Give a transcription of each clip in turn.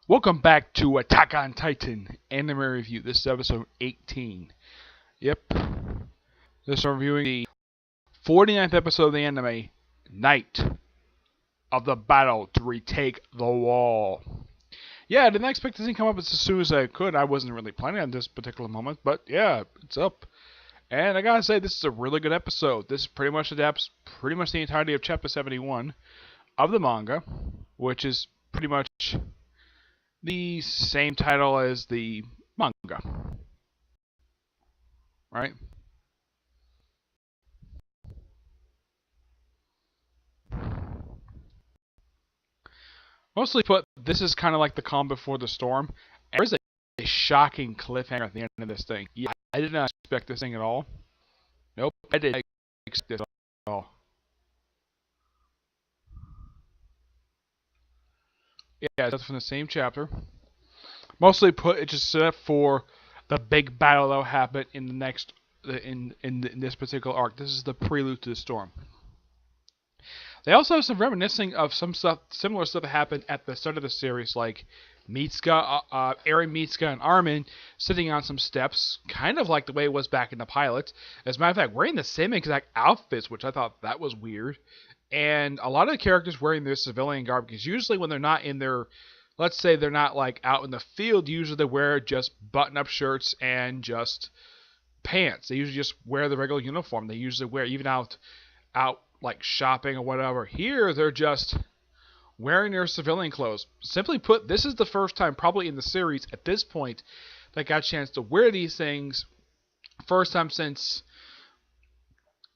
Welcome back to Attack on Titan Anime Review. This is episode 18. Yep. This is reviewing the 49th episode of the anime, Night of the Battle to Retake the Wall. Yeah, I didn't expect this to come up as soon as I could. I wasn't really planning on this particular moment, but yeah, it's up. And I gotta say, this is a really good episode. This pretty much adapts pretty much the entirety of chapter 71 of the manga, which is pretty much the same title as the manga, right? Mostly put, this is kind of like the calm before the storm. And there's a shocking cliffhanger at the end of this thing. Yeah, I did not expect this thing at all. Nope, I didn't expect this at all. Yeah, that's from the same chapter. Mostly put, it just set up for the big battle that will happen in the next, in this particular arc. This is the prelude to the storm. They also have some reminiscing of some stuff, similar stuff that happened at the start of the series, like Eren, Mitsuka, and Armin sitting on some steps, kind of like the way it was back in the pilot. As a matter of fact, wearing the same exact outfits, which I thought that was weird. And a lot of the characters wearing their civilian garb, because usually when they're not in their, let's say they're not like out in the field, usually they wear just button-up shirts and just pants. They usually just wear the regular uniform. They usually wear even out like shopping or whatever. Here, they're just wearing their civilian clothes. Simply put, this is the first time probably in the series at this point that got a chance to wear these things. First time since,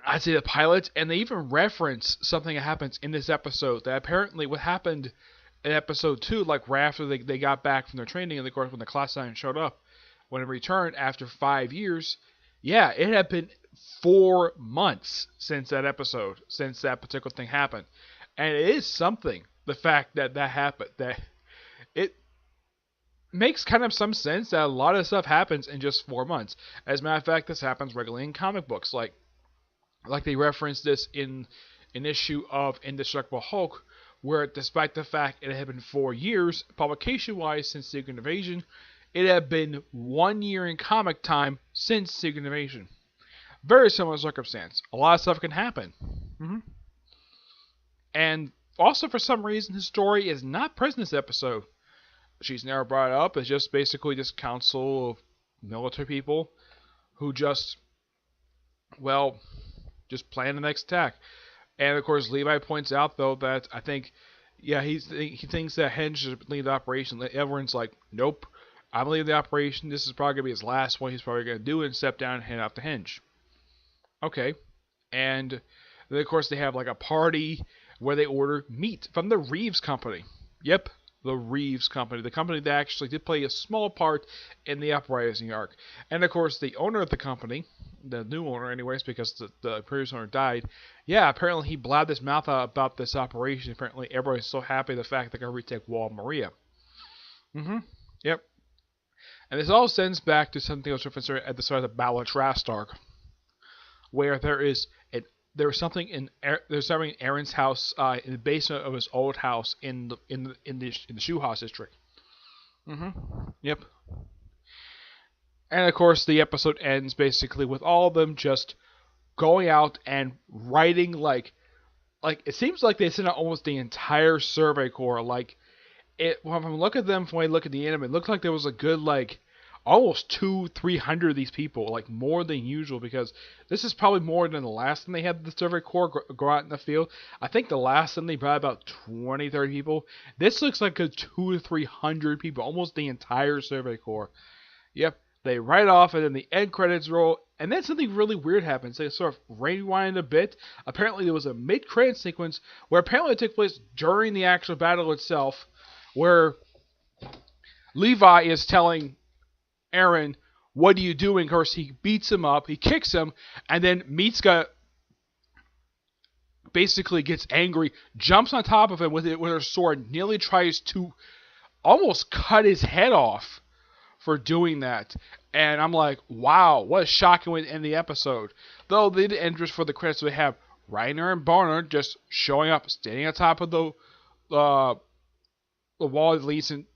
I'd say, the pilot. And they even reference something that happens in this episode that apparently what happened in episode 2, like right after they got back from their training, and of course when the class sign showed up, when it returned after 5 years, yeah, it had been 4 months since that episode, since that particular thing happened. And it is something, the fact that that happened, that it makes kind of some sense that a lot of stuff happens in just 4 months. As a matter of fact, this happens regularly in comic books. Like they referenced this in an issue of Indestructible Hulk, where despite the fact it had been 4 years, publication-wise, since Secret Invasion, it had been 1 year in comic time since Secret Invasion. Very similar circumstance. A lot of stuff can happen. And also, for some reason, his story is not present in this episode. She's never brought up. It's just basically this council of military people who just, well, just plan the next attack. And of course, Levi points out, though, that I think, yeah, he thinks that Henge should lead the operation. Everyone's like, nope, I'm leading the operation. This is probably going to be his last one he's probably going to do, and step down and hand off to Henge. Okay. And then, of course, they have like a party where they order meat from the Reeves Company. Yep, the Reeves Company. The company that actually did play a small part in the Uprising arc. And, of course, the owner of the company, the new owner anyways, because the previous owner died, yeah, apparently he blabbed his mouth out about this operation. Apparently everybody's so happy the fact they're going to retake Wall Maria. Yep. And this all sends back to something else referenced at the start of the Battle of Trast arc, where there's something in Eren's house, in the basement of his old house in the Shuhas district. Yep. And of course, the episode ends basically with all of them just going out and writing like it seems like they sent out almost the entire Survey Corps. Like it, when I look at them, when I look at the anime, it looked like there was a good like almost 200-300 of these people, like more than usual, because this is probably more than the last time they had the Survey Corps go out in the field. I think the last time they brought about 20-30 people. This looks like a 200-300 people, almost the entire Survey Corps. Yep, they write off, and then the end credits roll, and then something really weird happens. They sort of rewind a bit. Apparently there was a mid-credit sequence where apparently it took place during the actual battle itself, where Levi is telling Eren, what are you doing? Of course, he beats him up, he kicks him, and then Mitsuka basically gets angry, jumps on top of him with her sword, nearly tries to almost cut his head off for doing that. And I'm like, wow, what a shocking way to end the episode. Though they did end just for the credits, so they have Reiner and Barnard just showing up, standing on top of the the wall leads in,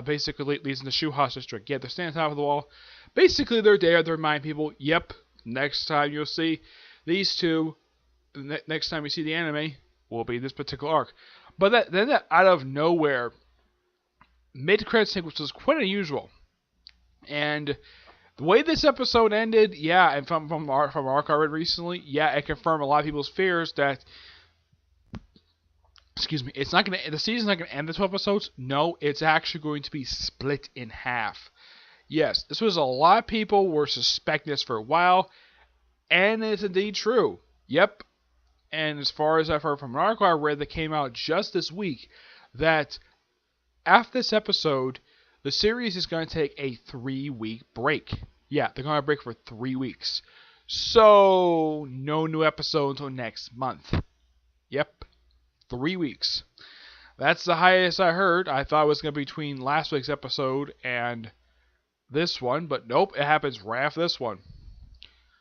basically leads in the Shuhas district. Yeah, they're standing on top of the wall. Basically, they're there to remind people, yep, next time you'll see these two, next time you see the anime, will be this particular arc. But then out of nowhere, mid-credit sequence was quite unusual. And the way this episode ended, yeah, and from arc I read recently, yeah, it confirmed a lot of people's fears that, excuse me, the season's not gonna end the 12 episodes. No, it's actually going to be split in half. Yes, this was a lot of people were suspecting this for a while, and it's indeed true. Yep. And as far as I've heard from an article I read that came out just this week, that after this episode, the series is going to take a 3-week break. Yeah, they're going to break for 3 weeks. So, no new episode until next month. Yep, 3 weeks. That's the highest I heard. I thought it was going to be between last week's episode and this one, but nope, it happens right after this one.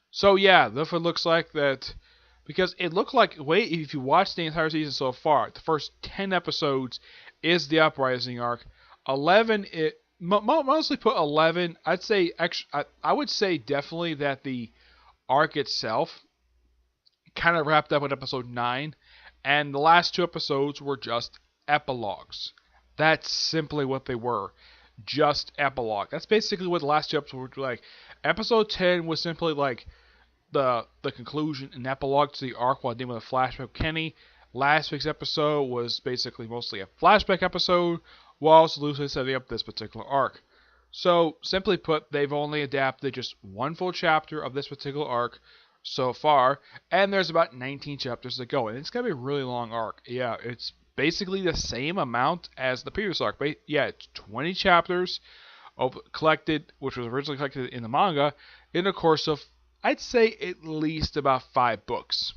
So yeah, therefore it looks like that, because it looked like, wait, if you watch the entire season so far, the first 10 episodes is the Uprising arc. 11, it mostly put 11. I'd say I would say definitely that the arc itself kind of wrapped up with episode 9, and the last 2 episodes were just epilogues. That's simply what they were. Just epilogue. That's basically what the last 2 episodes were like. Episode 10 was simply like the conclusion and epilogue to the arc while dealing with a flashback of Kenny. Last week's episode was basically mostly a flashback episode, while also loosely setting up this particular arc. So, simply put, they've only adapted just one full chapter of this particular arc so far, and there's about 19 chapters to go, and it's going to be a really long arc. Yeah, it's basically the same amount as the previous arc. But yeah, it's 20 chapters collected, which was originally collected in the manga, in the course of, I'd say, at least about 5 books.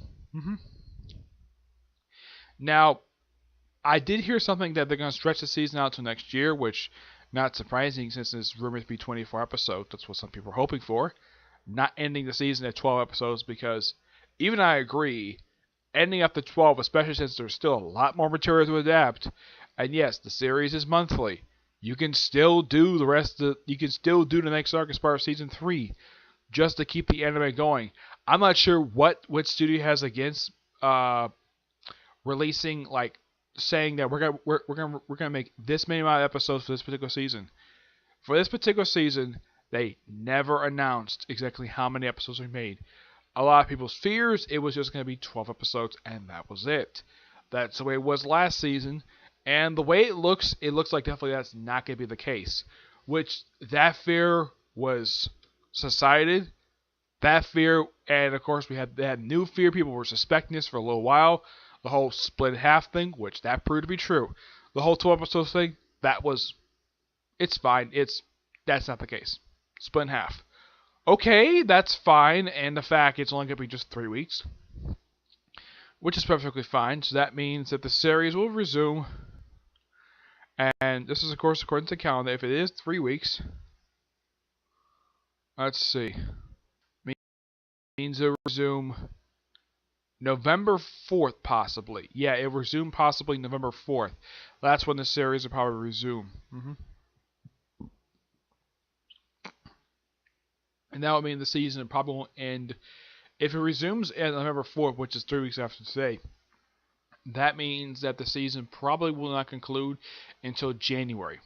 Now, I did hear something that they're going to stretch the season out to next year, which not surprising since it's rumored to be 24 episodes. That's what some people are hoping for. Not ending the season at 12 episodes, because even I agree, ending up to 12, especially since there's still a lot more material to adapt, and yes, the series is monthly. You can still do you can still do the next arc as part of season 3, just to keep the anime going. I'm not sure what studio has against releasing, like, saying that we're gonna make this many amount of episodes for this particular season. For this particular season, they never announced exactly how many episodes we made. A lot of people's fears, it was just going to be 12 episodes, and that was it. That's the way it was last season, and the way it looks like definitely that's not going to be the case. Which, that fear was subsided. That fear, and of course they had new fear. People were suspecting this for a little while. The whole split in half thing, which that proved to be true. The whole 12 episodes thing, it's fine. That's not the case. Split in half. Okay, that's fine, and the fact it's only going to be just 3 weeks, which is perfectly fine. So that means that the series will resume, and this is, of course, according to the calendar. If it is 3 weeks, let's see, means it will resume November 4th, possibly. Yeah, it will resume possibly November 4th. That's when the series will probably resume. And that would mean the season probably won't end. If it resumes on November 4th, which is 3 weeks after today, that means that the season probably will not conclude until January,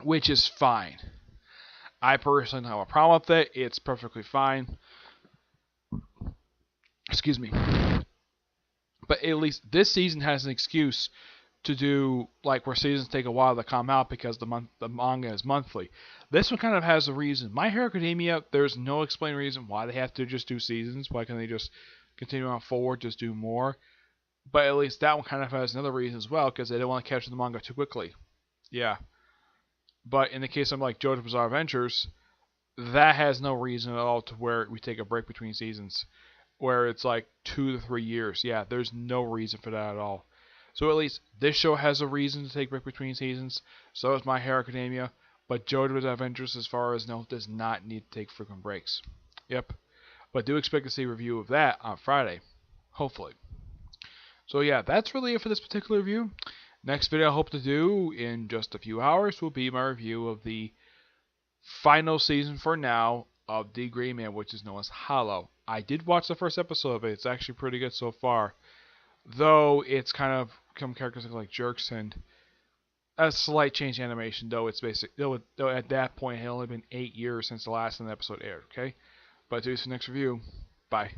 which is fine. I personally don't have a problem with it. It's perfectly fine. Excuse me. But at least this season has an excuse to do, like, where seasons take a while to come out because the manga is monthly. This one kind of has a reason. My Hero Academia, there's no explained reason why they have to just do seasons. Why can't they just continue on forward, just do more? But at least that one kind of has another reason as well, because they don't want to catch the manga too quickly. Yeah. But in the case of, like, JoJo's Bizarre Adventures, that has no reason at all to where we take a break between seasons, where it's like 2 to 3 years. Yeah, there's no reason for that at all. So at least this show has a reason to take a break between seasons. So does My Hero Academia. But JoJo's Bizarre Adventures, as far as I know, does not need to take frequent breaks. Yep. But do expect to see a review of that on Friday. Hopefully. So yeah, that's really it for this particular review. Next video I hope to do in just a few hours will be my review of the final season for now of The Green Man, which is known as Hollow. I did watch the first episode of it. It's actually pretty good so far. Though it's kind of some characters look like jerks and a slight change in animation, though it's basic. Though at that point it had only been 8 years since the last episode aired. Okay, but do this next review. Bye.